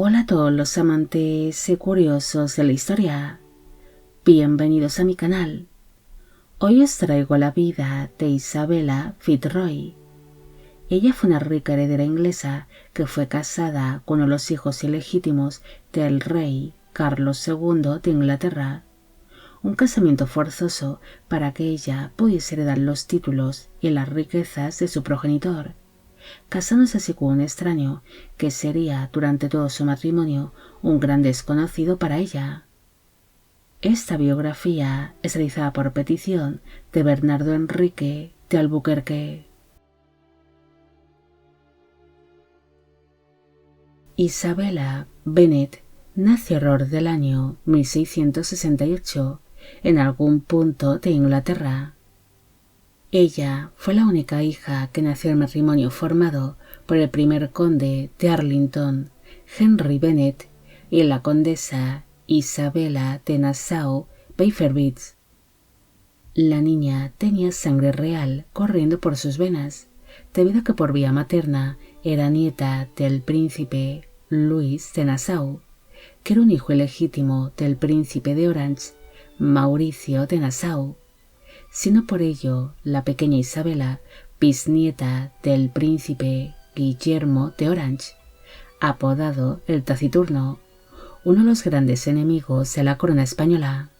Hola a todos los amantes y curiosos de la historia. Bienvenidos a mi canal. Hoy os traigo la vida de Isabella Fitzroy. Ella fue una rica heredera inglesa que fue casada con uno de los hijos ilegítimos del rey Carlos II de Inglaterra. Un casamiento forzoso para que ella pudiese heredar los títulos y las riquezas de su progenitor, casándose así con un extraño que sería durante todo su matrimonio un gran desconocido para ella. Esta biografía es realizada por petición de Bernardo Enrique de Albuquerque. Isabella Bennet nació alrededor del año 1668 en algún punto de Inglaterra. Ella fue la única hija que nació en matrimonio formado por el primer conde de Arlington, Henry Bennet, y la condesa Isabella de Nassau-Beverwitz. La niña tenía sangre real corriendo por sus venas, debido a que por vía materna era nieta del príncipe Luis de Nassau, que era un hijo ilegítimo del príncipe de Orange, Mauricio de Nassau. Sino por ello, la pequeña Isabella, bisnieta del príncipe Guillermo de Orange, apodado el Taciturno, uno de los grandes enemigos de la corona española.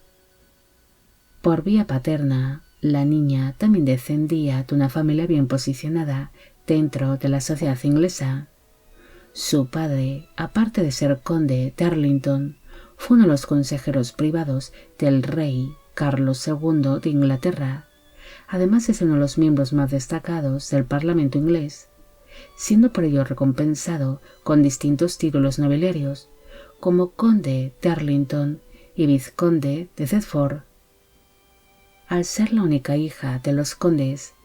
Por vía paterna, la niña también descendía de una familia bien posicionada dentro de la sociedad inglesa. Su padre, aparte de ser conde de Arlington, fue uno de los consejeros privados del rey Carlos II de Inglaterra, además de ser uno de los miembros más destacados del Parlamento inglés, siendo por ello recompensado con distintos títulos nobiliarios, como conde de Arlington y vizconde de Thetford. Al ser la única hija de los condes,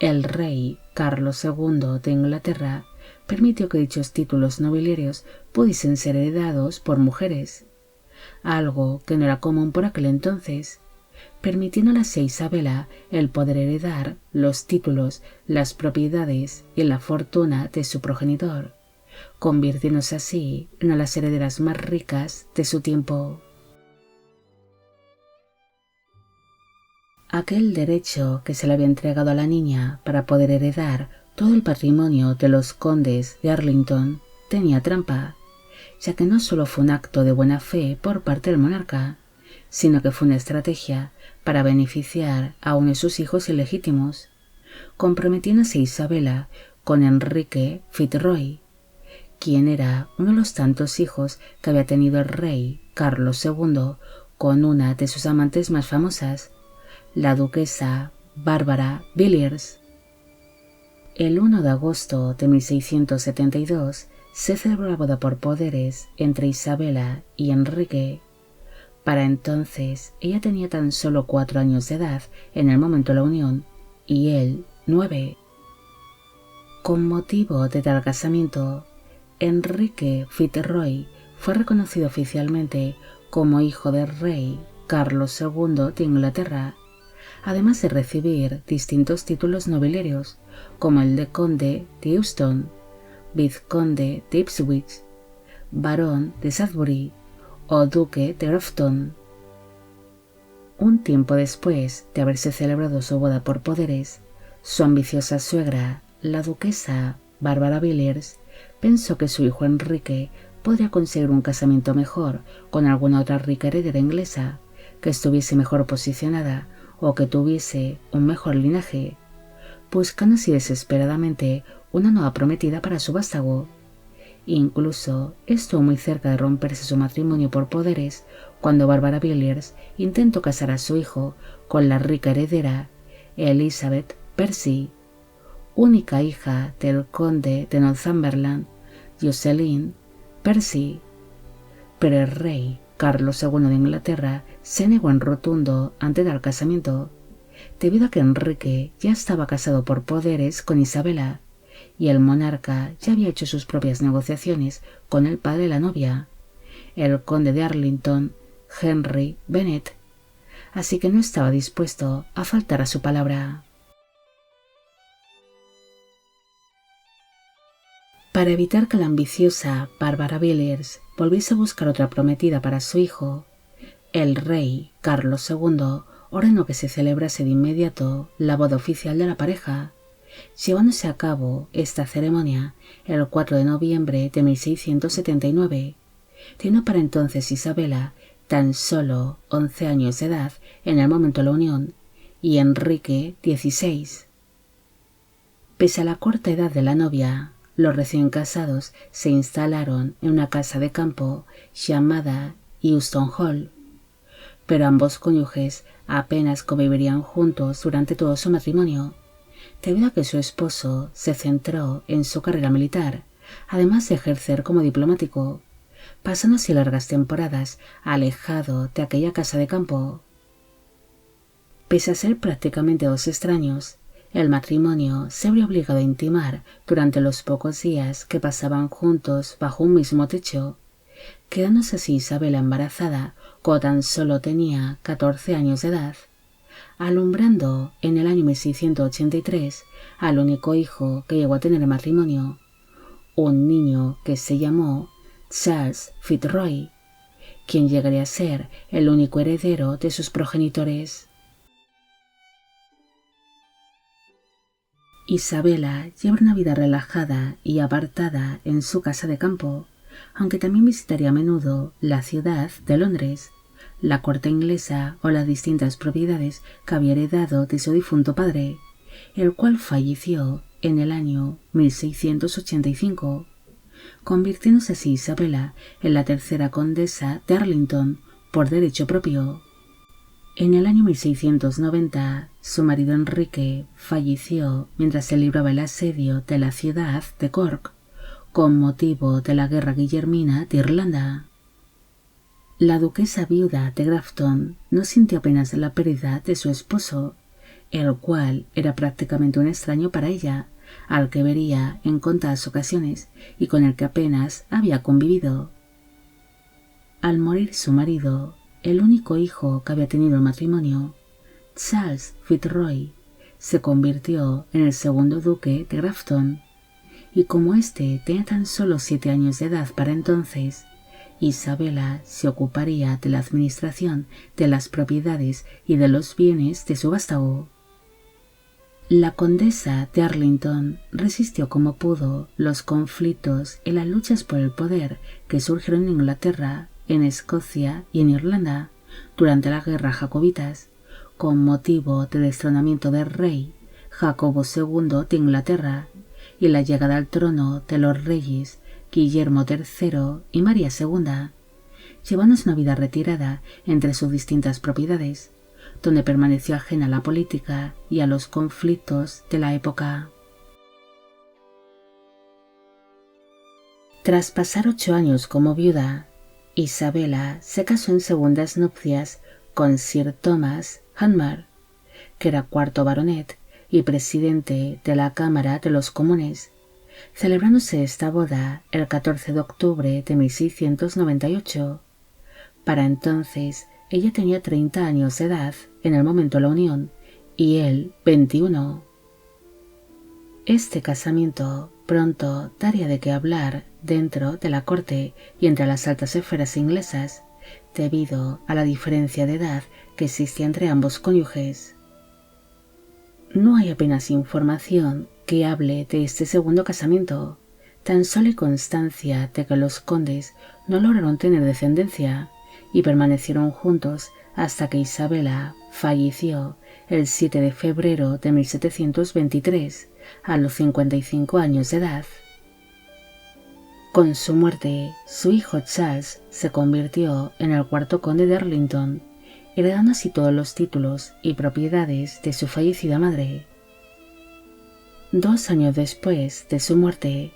el rey Carlos II de Inglaterra permitió que dichos títulos nobiliarios pudiesen ser heredados por mujeres, algo que no era común por aquel entonces, permitiéndole así a Isabella el poder heredar los títulos, las propiedades y la fortuna de su progenitor, convirtiéndose así en una de las herederas más ricas de su tiempo. Aquel derecho que se le había entregado a la niña para poder heredar todo el patrimonio de los condes de Arlington tenía trampa, ya que no solo fue un acto de buena fe por parte del monarca, sino que fue una estrategia para beneficiar a uno de sus hijos ilegítimos, comprometiéndose Isabella con Enrique Fitzroy, quien era uno de los tantos hijos que había tenido el rey Carlos II con una de sus amantes más famosas, la duquesa Bárbara Villiers. El 1 de agosto de 1672 se celebró la boda por poderes entre Isabella y Enrique. Para entonces ella tenía tan solo 4 años de edad en el momento de la unión y él 9. Con motivo de tal casamiento, Enrique Fitzroy fue reconocido oficialmente como hijo del rey Carlos II de Inglaterra, además de recibir distintos títulos nobiliarios como el de conde de Euston, vizconde de Ipswich, barón de Sudbury o duque de Grafton. Un tiempo después de haberse celebrado su boda por poderes, su ambiciosa suegra, la duquesa Bárbara Villiers, pensó que su hijo Enrique podría conseguir un casamiento mejor con alguna otra rica heredera inglesa que estuviese mejor posicionada o que tuviese un mejor linaje, buscando así desesperadamente una nueva prometida para su vástago. Incluso estuvo muy cerca de romperse su matrimonio por poderes cuando Bárbara Villiers intentó casar a su hijo con la rica heredera Elizabeth Percy, única hija del conde de Northumberland, Jocelyn Percy. Pero el rey Carlos II de Inglaterra se negó en rotundo ante tal casamiento, debido a que Enrique ya estaba casado por poderes con Isabella, y el monarca ya había hecho sus propias negociaciones con el padre de la novia, el conde de Arlington, Henry Bennet, así que no estaba dispuesto a faltar a su palabra. Para evitar que la ambiciosa Bárbara Villiers volviese a buscar otra prometida para su hijo, el rey Carlos II ordenó que se celebrase de inmediato la boda oficial de la pareja, llevándose a cabo esta ceremonia el 4 de noviembre de 1679, teniendo para entonces Isabela tan solo 11 años de edad en el momento de la unión y Enrique 16. Pese a la corta edad de la novia, los recién casados se instalaron en una casa de campo llamada Euston Hall, pero ambos cónyuges apenas convivirían juntos durante todo su matrimonio, debido a que su esposo se centró en su carrera militar, además de ejercer como diplomático, pasando así largas temporadas alejado de aquella casa de campo. Pese a ser prácticamente dos extraños, el matrimonio se habría obligado a intimar durante los pocos días que pasaban juntos bajo un mismo techo, quedándose así Isabela embarazada cuando tan solo tenía 14 años de edad, alumbrando en el año 1683 al único hijo que llegó a tener el matrimonio, un niño que se llamó Charles Fitzroy, quien llegaría a ser el único heredero de sus progenitores. Isabela lleva una vida relajada y apartada en su casa de campo, aunque también visitaría a menudo la ciudad de Londres, la corte inglesa o las distintas propiedades que había heredado de su difunto padre, el cual falleció en el año 1685, convirtiéndose así Isabela en la tercera condesa de Arlington por derecho propio. En el año 1690, su marido Enrique falleció mientras se libraba el asedio de la ciudad de Cork, con motivo de la guerra guillermina de Irlanda. La duquesa viuda de Grafton no sintió apenas la pérdida de su esposo, el cual era prácticamente un extraño para ella, al que vería en contadas ocasiones y con el que apenas había convivido. Al morir su marido, el único hijo que había tenido el matrimonio, Charles Fitzroy, se convirtió en el segundo duque de Grafton, y como éste tenía tan solo 7 años de edad para entonces, Isabela se ocuparía de la administración de las propiedades y de los bienes de su vástago. La condesa de Arlington resistió como pudo los conflictos y las luchas por el poder que surgieron en Inglaterra, en Escocia y en Irlanda durante la guerra jacobitas, con motivo del destronamiento del rey Jacobo II de Inglaterra y la llegada al trono de los reyes Guillermo III y María II, llevándose una vida retirada entre sus distintas propiedades, donde permaneció ajena a la política y a los conflictos de la época. Tras pasar 8 años como viuda, Isabela se casó en segundas nupcias con Sir Thomas Hanmer, que era cuarto baronet y presidente de la Cámara de los Comunes, celebrándose esta boda el 14 de octubre de 1698. Para entonces, ella tenía 30 años de edad en el momento de la unión y él 21. Este casamiento pronto daría de qué hablar dentro de la corte y entre las altas esferas inglesas, debido a la diferencia de edad que existía entre ambos cónyuges. No hay apenas información que hable de este segundo casamiento, tan solo hay constancia de que los condes no lograron tener descendencia y permanecieron juntos hasta que Isabela falleció el 7 de febrero de 1723, a los 55 años de edad. Con su muerte, su hijo Charles se convirtió en el cuarto conde de Arlington, heredando así todos los títulos y propiedades de su fallecida madre. 2 años después de su muerte,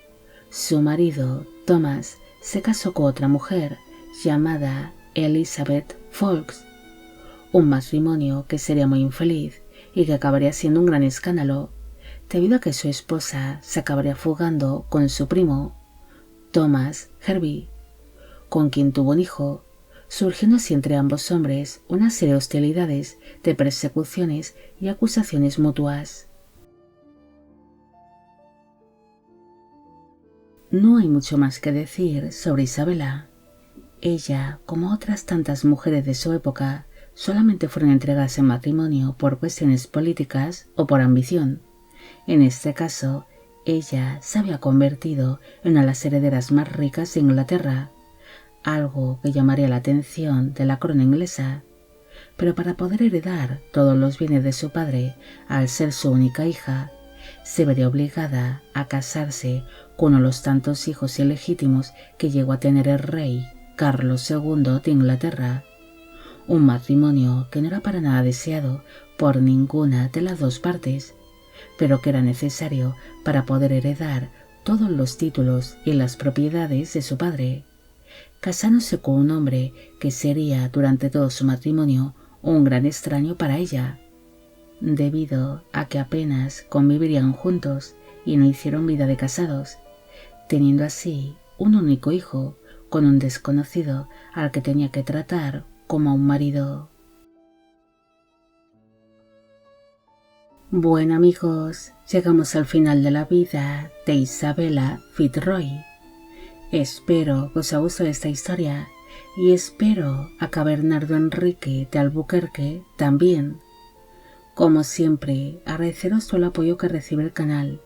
su marido, Thomas, se casó con otra mujer llamada Elizabeth Fawkes, un matrimonio que sería muy infeliz y que acabaría siendo un gran escándalo, debido a que su esposa se acabaría fugando con su primo, Thomas Hervey, con quien tuvo un hijo, surgiendo así entre ambos hombres una serie de hostilidades, de persecuciones y acusaciones mutuas. No hay mucho más que decir sobre Isabela. Ella, como otras tantas mujeres de su época, solamente fueron entregadas en matrimonio por cuestiones políticas o por ambición. En este caso, ella se había convertido en una de las herederas más ricas de Inglaterra, algo que llamaría la atención de la corona inglesa. Pero para poder heredar todos los bienes de su padre, al ser su única hija, se vería obligada a casarse con uno de los tantos hijos ilegítimos que llegó a tener el rey Carlos II de Inglaterra, un matrimonio que no era para nada deseado por ninguna de las dos partes, pero que era necesario para poder heredar todos los títulos y las propiedades de su padre, casándose con un hombre que sería durante todo su matrimonio un gran extraño para ella, debido a que apenas convivirían juntos y no hicieron vida de casados, teniendo así un único hijo con un desconocido al que tenía que tratar como a un marido. Bueno amigos, llegamos al final de la vida de Isabella Fitzroy. Espero que os haya gustado esta historia y espero a que a Bernardo Enrique de Albuquerque también. Como siempre, agradeceros todo el apoyo que recibe el canal.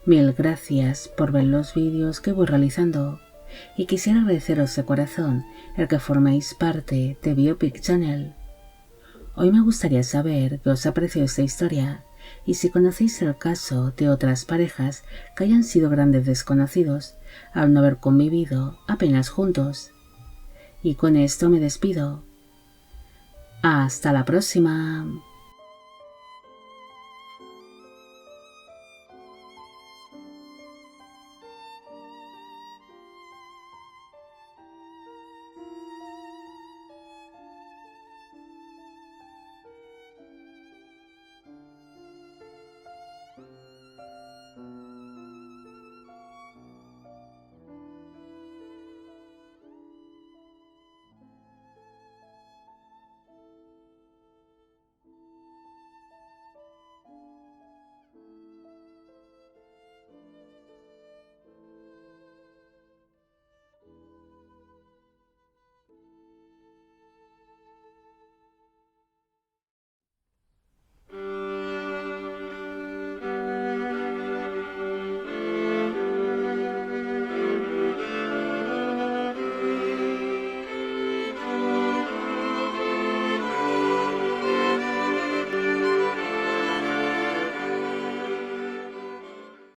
Mil gracias por ver los vídeos que voy realizando y quisiera agradeceros de corazón el que forméis parte de Biopic Channel. Hoy me gustaría saber qué os ha parecido esta historia y si conocéis el caso de otras parejas que hayan sido grandes desconocidos al no haber convivido apenas juntos. Y con esto me despido. Hasta la próxima.